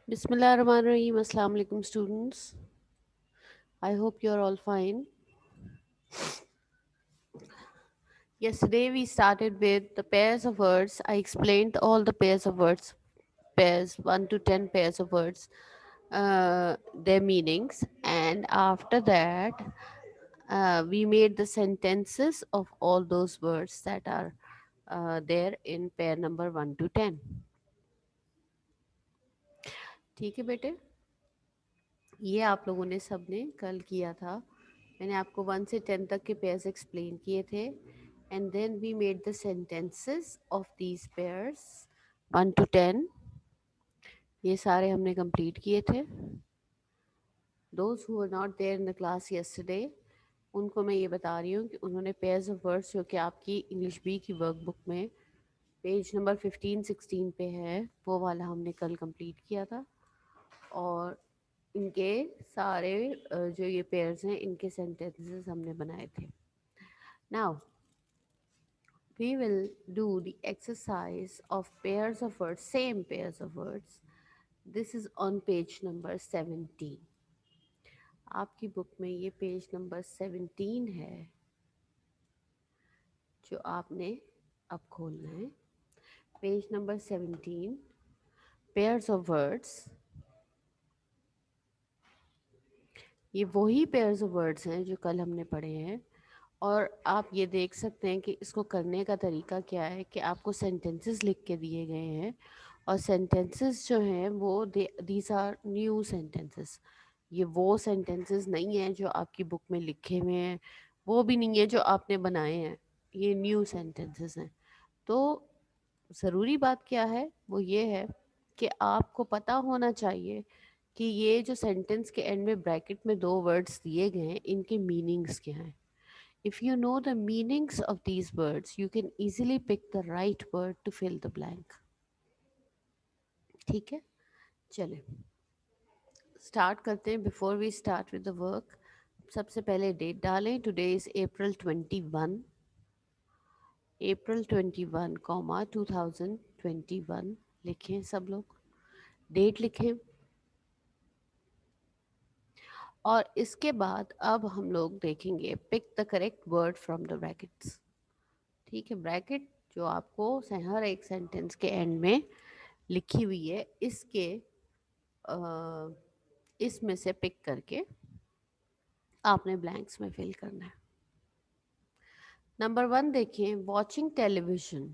Bismillahirrahmanirrahim. Assalamu alaikum, students. I hope you're all fine. Yesterday we started with the pairs of words. I explained all the pairs of words, pairs 1 to 10 pairs of words, their meanings, and after that we made the sentences of all those words that are there in pair number 1 to 10. ठीक है बेटे, ये आप लोगों ने सबने कल किया था. मैंने आपको 1 से 10 तक के पेयर्स एक्सप्लेन किए थे, and then we made the sentences of these pairs 1 to 10. ये सारे हमने कंप्लीट किए थे. Those who were not there in the class yesterday, उनको मैं ये बता रही हूँ कि उन्होंने पेयर्स ऑफ वर्ड्स जो कि आपकी इंग्लिश बी की वर्कबुक में पेज नंबर 15-16 पे है, वो वाला हमने कल कंप्लीट किया था. और इनके सारे जो ये पेयर्स हैं, इनके सेंटेंसेस हमने बनाए थे. Now we will do the exercise of pairs of words, same pairs of words. This is on page number 17. आपकी बुक में ये पेज नंबर 17 है जो आपने अब खोलना है. Page number 17, pairs of words. ये वही pairs of words हैं जो कल हमने पढ़े हैं. और आप ये देख सकते हैं कि इसको करने का तरीका क्या है कि आपको सेंटेंसेस लिख के दिए गए हैं, और सेंटेंसेस जो हैं वो दीज आर न्यू सेंटेंसेस. ये वो सेंटेंसेस नहीं हैं जो आपकी बुक में लिखे हुए हैं, वो भी नहीं है जो आपने बनाए हैं. ये न्यू सेंटेंसेस हैं. तो ज़रूरी बात क्या है, वो ये है कि आपको पता होना चाहिए कि ये जो सेंटेंस के एंड में ब्रैकेट में दो वर्ड्स दिए गए हैं, इनके मीनिंग्स क्या हैं. If you know the meanings of these words, you can easily pick the right word to fill the blank. ठीक है, चलें स्टार्ट करते हैं. Before we start with the work, सबसे पहले डेट डालें. टुडे इज April 21, April 21, 2021 लिखें. सब लोग डेट लिखें. और इसके बाद अब हम लोग देखेंगे pick the correct word from the brackets. ठीक है, ब्रैकेट जो आपको हर एक सेंटेंस के एंड में लिखी हुई है, इसके इसमें से पिक करके आपने ब्लैंक्स में फिल करना है. नंबर 1 देखें. Watching television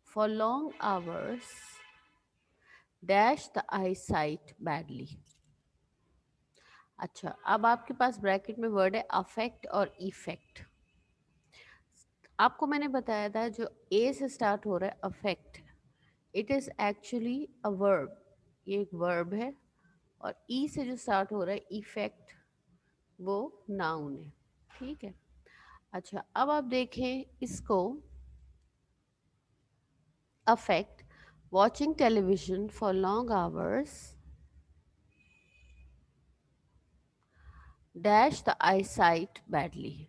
for long hours dash the I site badly. अच्छा, अब आपके पास ब्रैकेट में वर्ड है अफेक्ट और इफेक्ट. आपको मैंने बताया था जो ए से स्टार्ट हो रहा है affect, it is actually a verb. ये एक वर्ब है. और ई से जो स्टार्ट हो रहा है इफेक्ट, वो नाउन है. ठीक है. अच्छा, अब आप देखें इसको. Affect, watching television for long hours dash the I site badly.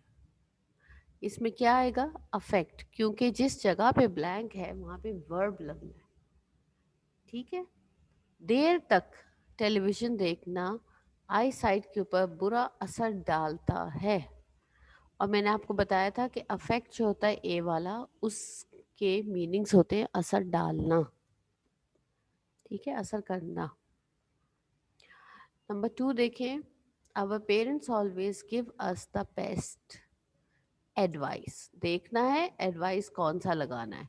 इसमें क्या आएगा? अफेक्ट, क्योंकि जिस जगह पे ब्लैंक है वहां पे वर्ब लगना है. ठीक है. देर तक टेलीविजन देखना आई साइट के ऊपर बुरा असर डालता है. और मैंने आपको बताया था कि अफेक्ट जो होता है ए वाला, उसके मीनिंग्स होते हैं असर डालना. ठीक है, असर करना. नंबर 2 देखें. Our parents always give us the best advice. देखना है एडवाइस कौन सा लगाना है.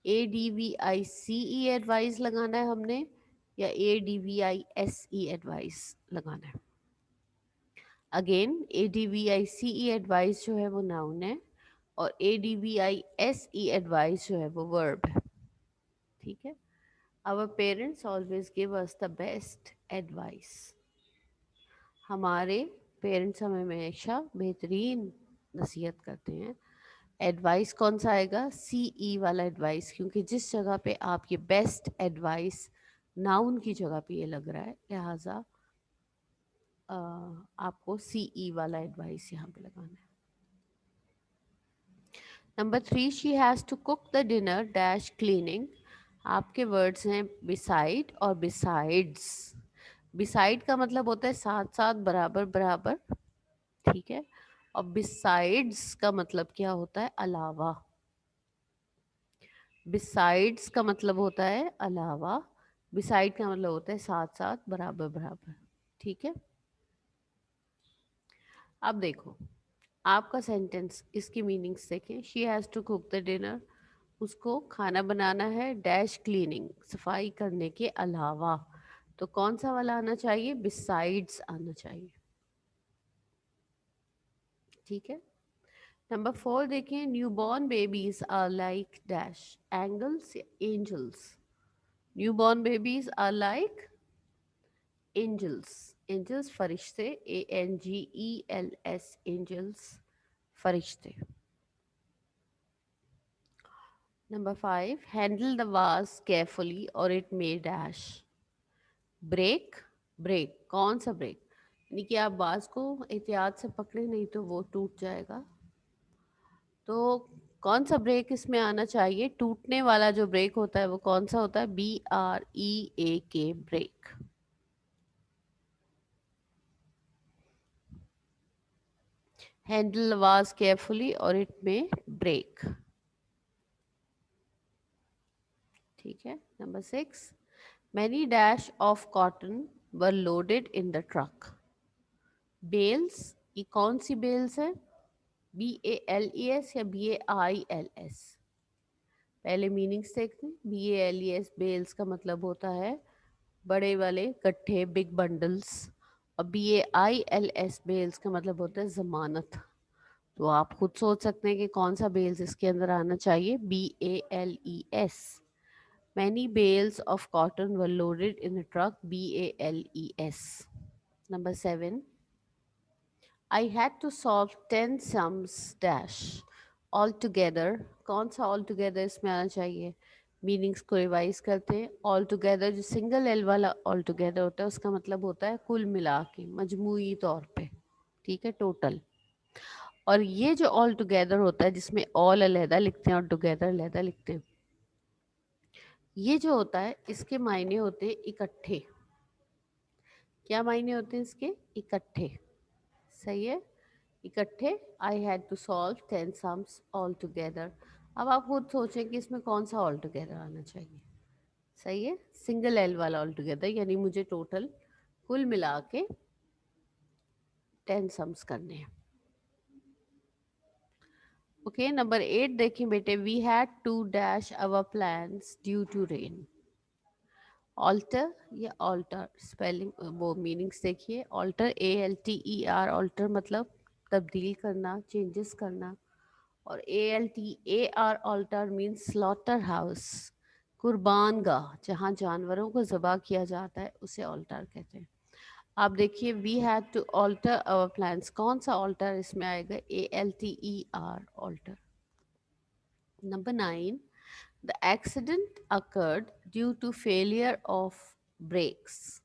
ADVICE एडवाइस लगाना है हमने, या ADVISE एडवाइस लगाना है. अगेन ADVICE एडवाइस जो है वो नाउन है, और ADVISE एडवाइस जो है वो वर्ब है. ठीक है. Our parents always give us the best advice. हमारे पेरेंट्स हमें हमेशा बेहतरीन नसीहत करते हैं. एडवाइस कौन सा आएगा? CE वाला एडवाइस, क्योंकि जिस जगह पे आप ये बेस्ट एडवाइस नाउन की जगह पे ये लग रहा है, लिहाजा आपको CE वाला एडवाइस यहाँ पे लगाना है. Number 3, she has to cook the dinner dash cleaning आपके वर्ड्स हैं बिसाइड और बिसाइड्स। बिसाइड का मतलब होता है साथ साथ, बराबर बराबर, ठीक है। और बिसाइड्स का मतलब क्या होता है? अलावा। बिसाइड्स का मतलब होता है अलावा, बिसाइड का मतलब होता है साथ साथ, बराबर बराबर, ठीक है। अब देखो आपका सेंटेंस, इसकी मीनिंग्स देखें। She has to cook the dinner, उसको खाना बनाना है, डैश क्लीनिंग, सफाई करने के अलावा। तो कौन सा वाला आना चाहिए? बिसाइड्स आना चाहिए, ठीक है। नंबर 4 देखें, newborn babies are like dash, angles या angels. Newborn babies are like angels. Angels फरिश्ते, ANGELS, एंजल्स फरिश्ते। Number 5, handle the vase carefully और it may dash, break. Break, कौन सा ब्रेक? यानी कि आप बाज को एहतियात से पकड़े, नहीं तो वो टूट जाएगा। तो कौन सा ब्रेक इसमें आना चाहिए? टूटने वाला जो ब्रेक होता है वो कौन सा होता है? BREAK, break. Handle was carefully और इट में ब्रेक, ठीक है। Number 6, many dash of cotton were loaded in the truck. Bales, ये कौन सी बेल्स है? BALES या BAILS? पहले मीनिंग्स देखते हैं। BALES, बेल्स का मतलब होता है बड़े वाले गट्ठे, बिग बंडल्स। और BAILS, बेल्स का मतलब होता है जमानत। तो आप खुद सोच सकते हैं कि कौन सा बेल्स इसके अंदर आना चाहिए। BALES, many bales of cotton were loaded in a truck, BALES। Number 7, I had to solve 10 sums dash all together. कौन सा ऑल टुगेदर इसमें आना चाहिए? मीनिंग्स को रिवाइज करते हैं। ऑल टुगेदर, जो सिंगल एल वाला ऑल टुगेदर होता है, उसका मतलब होता है कुल मिला के, मजमूई तौर पे, ठीक है, टोटल। और ये जो ऑल टुगेदर होता है, जिसमें ऑल अलहदा लिखते हैं और टुगेदर अलहदा लिखते हैं, ये जो होता है इसके मायने होते हैं इकट्ठे। क्या मायने होते हैं इसके? इकट्ठे, सही है, इकट्ठे। I had to solve 10 sums all together. अब आप खुद सोचें कि इसमें कौन सा ऑल टुगेदर आना चाहिए। सही है, सिंगल एल वाला ऑल टुगेदर, यानी मुझे टोटल कुल मिला के 10 सम्स करने हैं। ओके, नंबर 8 देखें बेटे, we had to dash our plans due to rain. Alter या ऑल्टर, स्पेलिंग वो मीनिंग्स देखिए। ऑल्टर, ALTER, ऑल्टर मतलब तब्दील करना, चेंजेस करना। और ALTAR, altar means slaughter house, कुर्बान गाह, जहाँ जानवरों को ज़बह किया जाता है, उसे ऑल्टर कहते हैं। आप देखिए, we had to alter our plans, कौन सा ऑल्टर इसमें आएगा? ALTER, alter. Number 9, the accident occurred due to failure of brakes.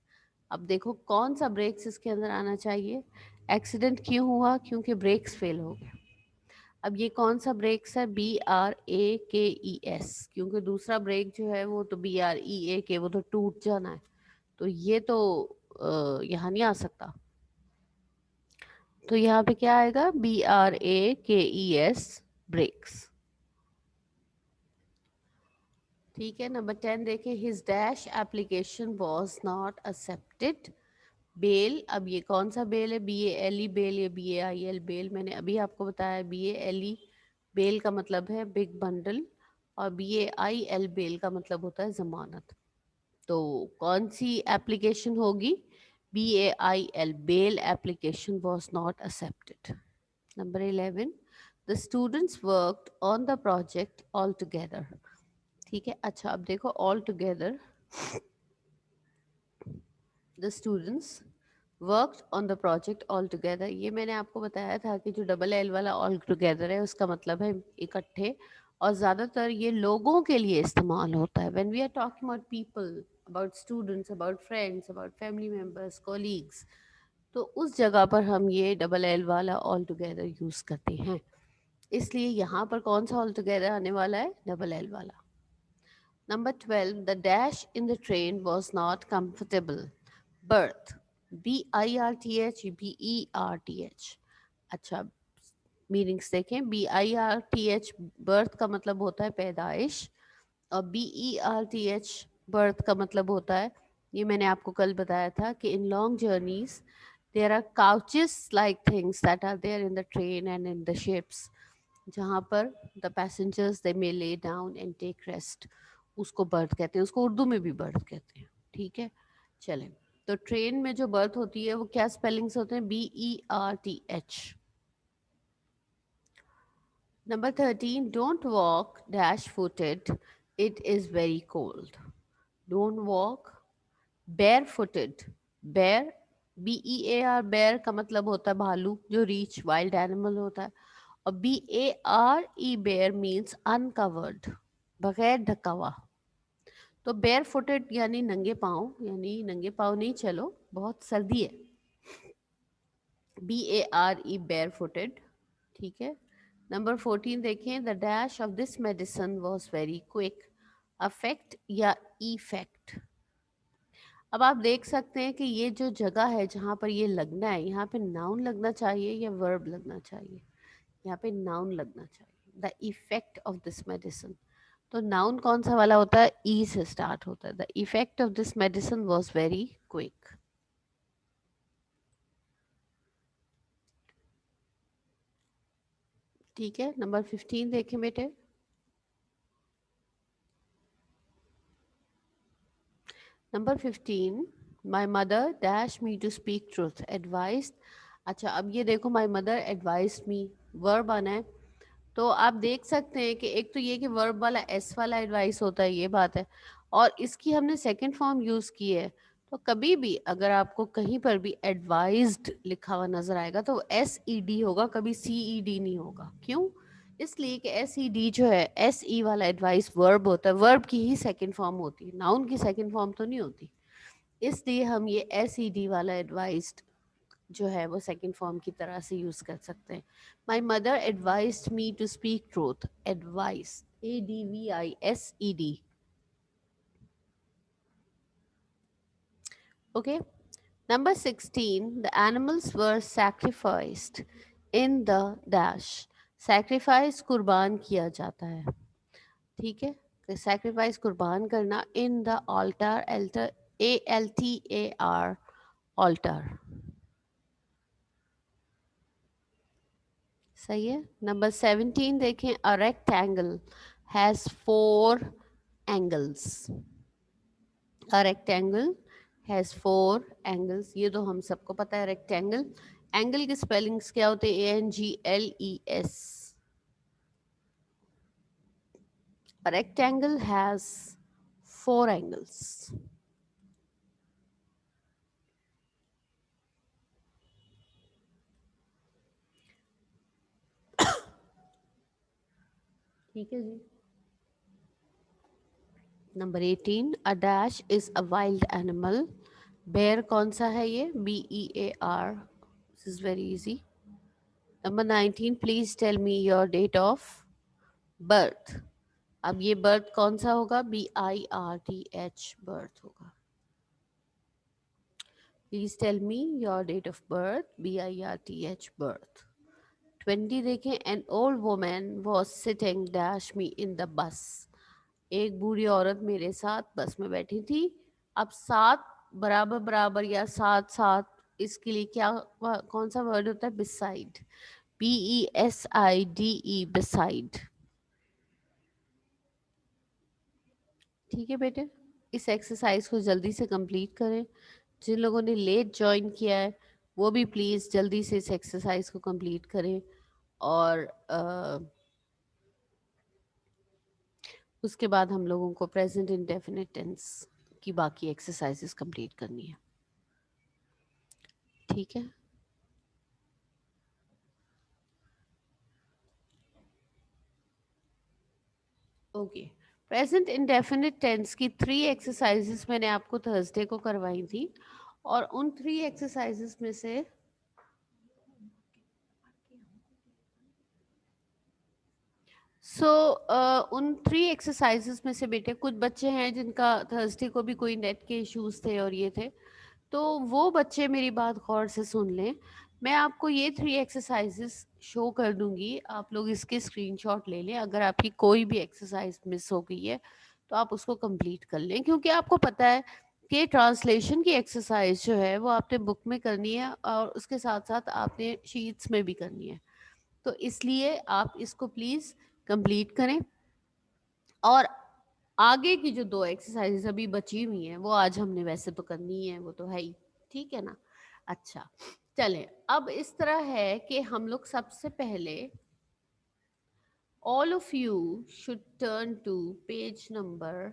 अब देखो कौन सा ब्रेक्स इसके अंदर आना चाहिए? एक्सीडेंट क्यों हुआ? क्योंकि ब्रेक्स फेल हो गए। अब ये कौन सा ब्रेक्स है? BRAKES, क्योंकि दूसरा ब्रेक जो है वो तो BREAK, वो तो टूट जाना है। तो ये तो यहाँ नहीं आ सकता। तो यहाँ पे क्या आएगा? BRAKES, ब्रेक्स, ठीक है। नंबर 10 देखें, his dash application was not accepted. Bail, अब ये कौन सा बेल है? BALE बेल या BAIL बेल? मैंने अभी आपको बताया BALE बेल का मतलब है बिग बंडल, और BAIL बेल का मतलब होता है जमानत। तो कौन सी एप्लीकेशन होगी? BAIL, bail application was not accepted. Number 11, the students worked on the project all together. ठीक है, अच्छा अब देखो, all together the students worked on the project all together, ये मैंने आपको बताया था कि जो डबल एल वाला ऑल टुगेदर है उसका मतलब है इकट्ठे। और ज़्यादातर ये लोगों के लिए इस्तेमाल होता है। When we are talking about people, about students, about friends, about family members, colleagues, तो उस जगह पर हम ये डबल एल वाला ऑल टुगेदर यूज़ करते हैं। इसलिए यहाँ पर कौन सा ऑल टुगेदर आने वाला है? डबल एल वाला। Number 12, the dash in the train was not comfortable. Birth. BIRTH, BERTH. अच्छा, मीनिंग्स देखें. BIRTH बर्थ का मतलब होता है पैदाइश, और BERTH बर्थ का मतलब होता है, ये मैंने आपको कल बताया था कि in long journeys there are couches like things that are there in the train and in the ships, जहाँ पर the passengers they may lay down and take rest. उसको बर्थ कहते हैं, उसको उर्दू में भी बर्थ कहते हैं. ठीक है, चलें. तो ट्रेन में जो बर्थ होती है वो क्या स्पेलिंग्स होते हैं? BERTH. Number 13, don't walk dash footed. It is very cold. Don't walk barefooted. Bear, BEAR, bear का मतलब होता है भालू, जो रीच वाइल्ड एनिमल होता है. और BARE, bear means uncovered, बगैर ढका हुआ. तो बेयर फुटेड यानी नंगे पाँव, यानी नंगे पाँव नहीं चलो, बहुत सर्दी है. BARE, bare footed. ठीक है. नंबर 14 देखें, the dash of this medicine was very quick. Affect या इफेक्ट. अब आप देख सकते हैं कि ये जो जगह है जहाँ पर ये लगना है, यहाँ पे नाउन लगना चाहिए या वर्ब लगना चाहिए? यहाँ पे नाउन लगना चाहिए. The effect of this medicine. तो नाउन कौन सा वाला होता है? ई से स्टार्ट होता है. The effect of this medicine was very quick. ठीक है. नंबर 15 देखें बेटे. Number 15, my mother dash me to speak truth advise. अच्छा, अब ये देखो, my mother advise me, verb आना है. तो आप देख सकते हैं कि एक तो ये कि वर्ब वाला एस वाला एडवाइस होता है, ये बात है. और इसकी हमने सेकंड फॉर्म यूज़ की है. तो कभी भी अगर आपको कहीं पर भी एडवाइज्ड लिखा हुआ नज़र आएगा तो SED होगा, कभी CED नहीं होगा. क्यों? इसलिए कि SED जो है, SE वाला एडवाइस वर्ब होता है, वर्ब की ही सेकंड फॉर्म होती है, नाउन की सेकंड फॉर्म तो नहीं होती. इसलिए हम ये SED वाला एडवाइस्ड जो है वो सेकंड फॉर्म की तरह से यूज़ कर सकते हैं. My mother advised me to speak truth. Advice, ADVISED. Okay. Number 16, the animals were sacrificed in the dash. Sacrifice कुर्बान किया जाता है. ठीक है. सैक्रिफाइस कुर्बान करना. In the altar, altar, ALTAR, altar. सही है. नंबर 17 देखें, a rectangle has 4 angles. A rectangle has 4 angles. ये तो हम सबको पता है रेक्टेंगल. एंगल की स्पेलिंग्स क्या होते हैं? ANGLES. A rectangle has 4 angles. ठीक है जी. Number 18, a dash is a wild animal. Bear कौन सा है? ये BEAR. This is very easy. Number 19, please tell me your date of birth. अब ये बर्थ कौन सा होगा? BIRTH, बर्थ होगा. Please tell me your date of birth. BIRTH, birth. 20 देखें, an old woman was sitting dash me in the bus. एक बूढ़ी औरत मेरे साथ बस में बैठी थी. अब साथ बराबर बराबर या साथ साथ, इसके लिए क्या कौन सा वर्ड होता है? बिसाइड. BESIDE, beside. ठीक है बेटे. इस एक्सरसाइज को जल्दी से कंप्लीट करें. जिन लोगों ने लेट ज्वाइन किया है वो भी प्लीज़ जल्दी से इस एक्सरसाइज को कंप्लीट करें. और उसके बाद हम लोगों को प्रेजेंट इंडेफिनिट टेंस की बाकी एक्सरसाइजेस कंप्लीट करनी है. ठीक है. ओके. प्रेजेंट इंडेफिनिट टेंस की 3 एक्सरसाइजेस मैंने आपको थर्सडे को करवाई थी. और उन 3 एक्सरसाइजेस में से सो उन 3 एक्सरसाइजेस में से बेटे कुछ बच्चे हैं जिनका थर्सडे को भी कोई नेट के इश्यूज थे और ये थे, तो वो बच्चे मेरी बात गौर से सुन लें। मैं आपको ये 3 एक्सरसाइजेस शो कर दूंगी, आप लोग इसके स्क्रीनशॉट ले लें। अगर आपकी कोई भी एक्सरसाइज मिस हो गई है तो आप उसको कंप्लीट कर लें, क्योंकि आपको पता है कि ट्रांसलेशन की एक्सरसाइज जो है वो आपने बुक में करनी है और उसके साथ साथ आपने शीट्स में भी करनी है। तो इसलिए आप इसको प्लीज़ कंप्लीट करें। और आगे की जो 2 एक्सरसाइजेस अभी बची हुई हैं वो आज हमने वैसे तो करनी ही है, वो तो है ही, ठीक है ना? अच्छा, चलें अब इस तरह है कि हम लोग सबसे पहले all of you should turn to page number,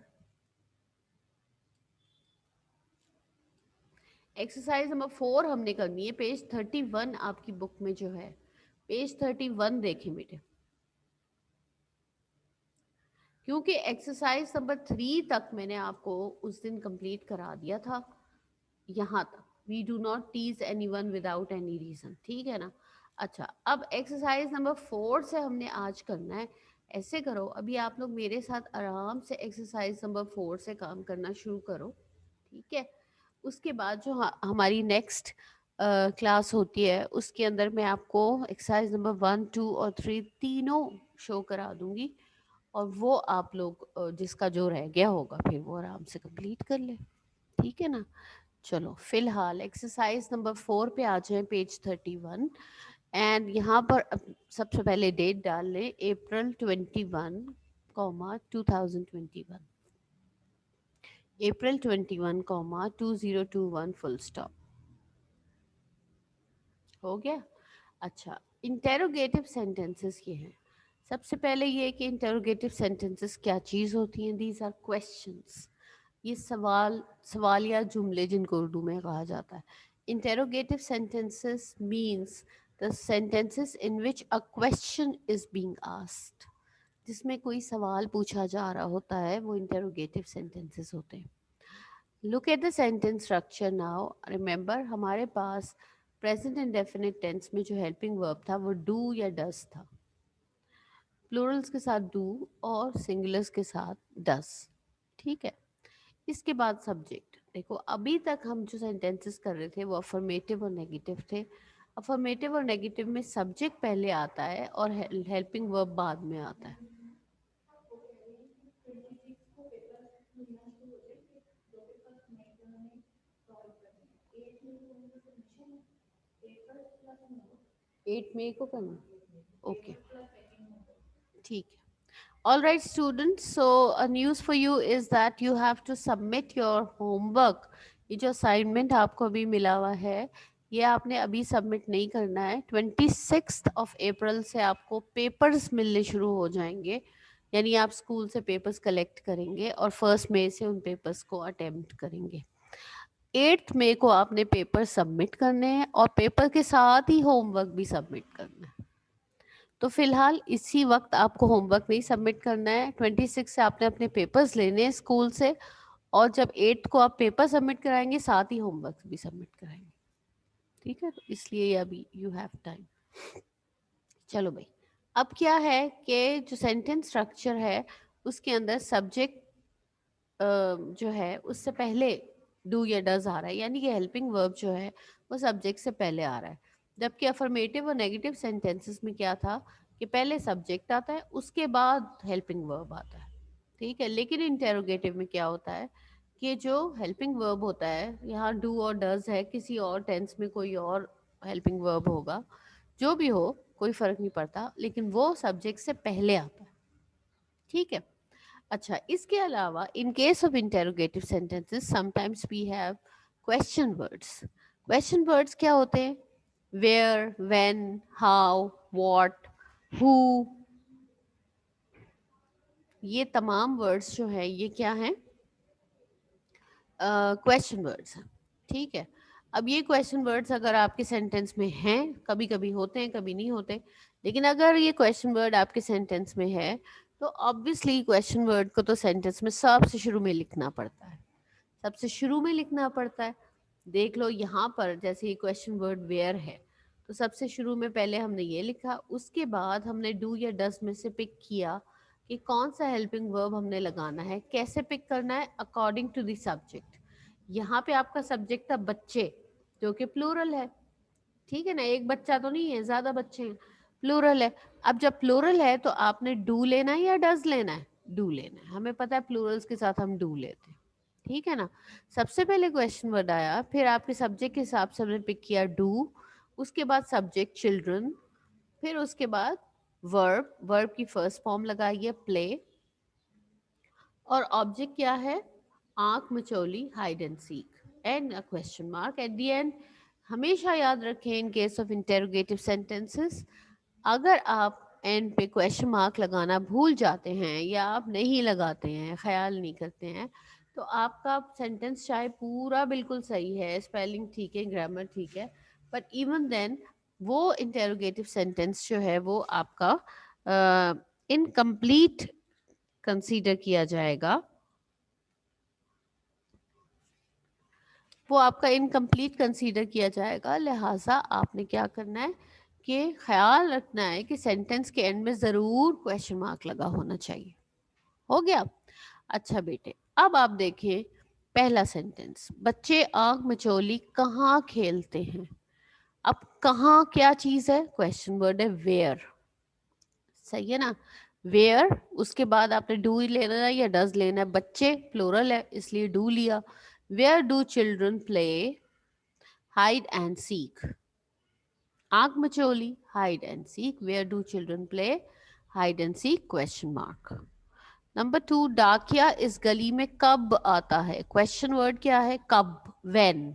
exercise number 4 हमने करनी है, पेज 31 आपकी बुक में जो है, पेज 31 देखें बेटे। क्योंकि एक्सरसाइज नंबर 3 तक मैंने आपको उस दिन कंप्लीट करा दिया था, यहाँ तक we do not tease any one without any reason, ठीक है ना? अच्छा, अब एक्सरसाइज नंबर 4 से हमने आज करना है। ऐसे करो, अभी आप लोग मेरे साथ आराम से एक्सरसाइज नंबर 4 से काम करना शुरू करो, ठीक है? उसके बाद जो हमारी नेक्स्ट क्लास होती है उसके अंदर मैं आपको एक्सरसाइज नंबर 1, 2 और 3 तीनों शो करा दूंगी, और वो आप लोग जिसका जो रह गया होगा फिर वो आराम से कंप्लीट कर ले, ठीक है ना? चलो फिलहाल एक्सरसाइज नंबर 4 पे आ जाए, पेज 31। एंड यहाँ पर सबसे पहले डेट डाल लें, April 21, 2021, April 21, 2021 फुल स्टॉप। हो गया? अच्छा, इंटेरोगेटिव सेंटेंसेस ये हैं। सबसे पहले ये कि इंटेरोगेटिव सेंटेंसेस क्या चीज़ होती हैं। दीज आर क्वेश्चंस, ये सवाल या जुमले जिनको उर्दू में कहा जाता है। Interrogative sentences means the sentences in which a question is being asked, जिसमें कोई सवाल पूछा जा रहा होता है, वो इंटेरोगेटिव सेंटेंसेस होते हैं। Look at the sentence structure now. Remember हमारे पास प्रेजेंट इंडेफिनिट टेंस में जो हेल्पिंग वर्ब था वो डू या डस था, प्लूरल्स के साथ डू और सिंगुलर्स के साथ डस, ठीक है? इसके बाद सब्जेक्ट देखो, अभी तक हम जो सेंटेंसेस कर रहे थे वो अफर्मेटिव और नेगेटिव थे। अफर्मेटिव और नेगेटिव में सब्जेक्ट पहले आता है और हेल्पिंग वर्ब बाद में आता है। एट मई को करना, ओके, ठीक है। All right, students. So, a news for you is that you have to submit your homework. ये जो असाइनमेंट आपको अभी मिला हुआ है, ये आपने अभी सबमिट नहीं करना है। 26 अप्रैल से आपको पेपर्स मिलने शुरू हो जाएंगे, यानी आप स्कूल से पेपर्स कलेक्ट करेंगे और 1 मई से उन पेपर्स को अटेम्प्ट करेंगे। 8 मई को आपने पेपर सबमिट करने हैं और पेपर के साथ ही होमवर्क भी सबमिट करना है। तो फिलहाल इसी वक्त आपको होमवर्क नहीं सबमिट करना है। 26 से आपने अपने पेपर्स लेने हैं स्कूल से, और जब 8 को आप पेपर सबमिट कराएंगे साथ ही होमवर्क भी सबमिट कराएंगे, ठीक है? तो इसलिए ये अभी यू हैव टाइम। चलो भाई, अब क्या है कि जो सेंटेंस स्ट्रक्चर है उसके अंदर सब्जेक्ट जो है उससे पहले डू या डज आ रहा है, यानी कि हेल्पिंग वर्ब जो है वो सब्जेक्ट से पहले आ रहा है। जबकि अफर्मेटिव और नेगेटिव सेंटेंसेस में क्या था कि पहले सब्जेक्ट आता है उसके बाद हेल्पिंग वर्ब आता है, ठीक है? लेकिन इंटेरोगेटिव में क्या होता है कि जो हेल्पिंग वर्ब होता है, यहाँ डू और डज है, किसी और टेंस में कोई और हेल्पिंग वर्ब होगा, जो भी हो कोई फर्क नहीं पड़ता, लेकिन वो सब्जेक्ट से पहले आता है, ठीक है? अच्छा, इसके अलावा in case of interrogative sentences sometimes we have question words. Question words क्या होते हैं? Where, when, how, what, who, ये तमाम वर्ड्स जो है ये क्या हैं? क्वेश्चन वर्ड्स हैं, ठीक है? अब ये क्वेश्चन वर्ड्स अगर आपके सेंटेंस में हैं, कभी कभी होते हैं कभी नहीं होते, लेकिन अगर ये क्वेश्चन वर्ड आपके सेंटेंस में है तो ऑब्वियसली क्वेश्चन वर्ड को तो सेंटेंस में सबसे शुरू में लिखना पड़ता है, सबसे शुरू में लिखना पड़ता है। देख लो यहाँ पर जैसे ये क्वेश्चन वर्ड वेयर है, तो सबसे शुरू में पहले हमने ये लिखा, उसके बाद हमने डू या डज में से पिक किया कि कौन सा हेल्पिंग वर्ब हमने लगाना है। कैसे पिक करना है? According to the subject. यहाँ पे आपका सब्जेक्ट था बच्चे, जो कि प्लूरल है, ठीक है ना, एक बच्चा तो नहीं है, ज्यादा बच्चे हैं, प्लूरल है। अब जब प्लूरल है तो आपने डू लेना है या डज लेना है? डू लेना है, हमें पता है प्लूरल्स के साथ हम डू लेते हैं, ठीक है ना। सबसे पहले क्वेश्चन वर्ड आया, फिर आपके सब्जेक्ट के हिसाब से हमने पिक किया डू, उसके बाद सब्जेक्ट चिल्ड्रन, फिर उसके बाद वर्ब, वर्ब की फर्स्ट फॉर्म लगाई है प्ले, और ऑब्जेक्ट क्या है? आंख मचोली, hide and seek, and a question mark at the end. हमेशा याद रखें in case of interrogative sentences, अगर आप एंड पे क्वेश्चन मार्क लगाना भूल जाते हैं या आप नहीं लगाते हैं, ख्याल नहीं करते हैं, तो आपका सेंटेंस चाहे पूरा बिल्कुल सही है, स्पेलिंग ठीक है, ग्रामर ठीक है, बट इवन देन वो इंटेरोगेटिव सेंटेंस जो है वो आपका इनकम्प्लीट कंसीडर किया जाएगा, वो आपका इनकम्प्लीट कंसीडर किया जाएगा। लिहाजा आपने क्या करना है कि ख्याल रखना है कि सेंटेंस के एंड में ज़रूर क्वेश्चन मार्क लगा होना चाहिए। हो गया? अच्छा बेटे, अब आप देखिए पहला सेंटेंस, बच्चे आंख मचोली कहाँ खेलते हैं। अब कहाँ क्या चीज़ है? क्वेश्चन वर्ड है वेयर, सही है ना। वेयर, उसके बाद आपने डू ही लेना है या डज लेना है? बच्चे प्लूरल है इसलिए डू लिया। Where do children play hide and seek. आंख मचोली, hide and seek, where do children play hide and seek, question mark. Number 2, डाकिया इस गली में कब आता है। क्वेश्चन वर्ड क्या है? कब, व्हेन,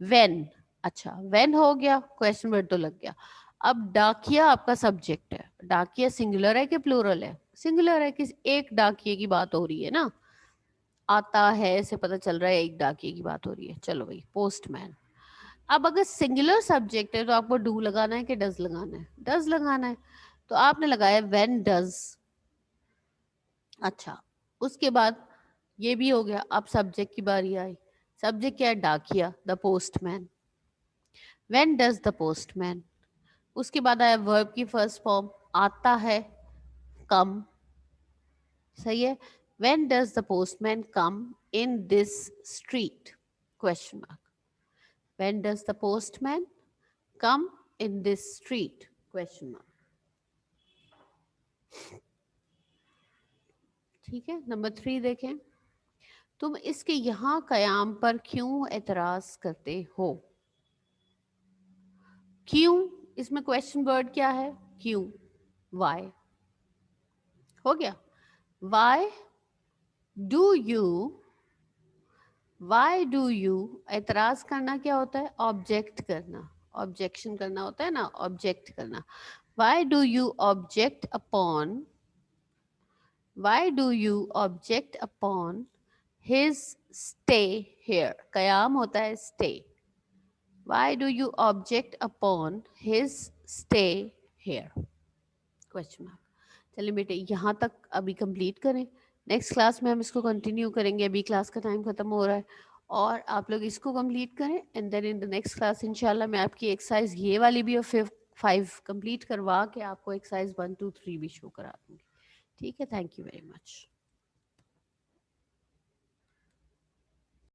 व्हेन। अच्छा, व्हेन हो गया, क्वेश्चन वर्ड तो लग गया। अब डाकिया आपका सब्जेक्ट है, डाकिया सिंगुलर है कि प्लूरल है? सिंगुलर है, किस एक डाकिये की बात हो रही है ना, आता है से पता चल रहा है एक डाकिये की बात हो रही है। चलो भाई, पोस्टमैन। अब अगर सिंगुलर सब्जेक्ट है तो आपको डू लगाना है कि डज लगाना है? डज लगाना है, तो आपने लगाया व्हेन डज। अच्छा, उसके बाद ये भी हो गया, अब सब्जेक्ट की बारी आई। सब्जेक्ट क्या है? डाकिया, the postman. When does the postman. उसके बाद आया वर्ब की फर्स्ट फॉर्म, आता है, कम, सही है। When does the postman come in this street, question mark. When does the postman come in this street, question mark. ठीक है। नंबर 3 देखें, तुम इसके यहाँ कयाम पर क्यों एतराज करते हो। क्यों, इसमें क्वेश्चन वर्ड क्या है? क्यों, वाई। हो गया। Y do you, Y do you, एतराज करना क्या होता है? ऑब्जेक्ट करना, ऑब्जेक्शन करना होता है ना, ऑब्जेक्ट करना। Why do you object upon, why do you object upon his stay here. कयाम होता है stay. Why do you object upon his stay here? Question mark. चलिए बेटे, यहाँ तक अभी कंप्लीट करें, नेक्स्ट क्लास में हम इसको कंटिन्यू करेंगे, अभी क्लास का टाइम खत्म हो रहा है, और आप लोग इसको कंप्लीट करें, and then in the next class इंशाल्लाह मैं आपकी एक्सरसाइज ये वाली भी और 5 कंप्लीट करवा के आपको एक्सरसाइज 1 2 3 भी शो करा दूंगी। ठीक है, थैंक यू वेरी मच।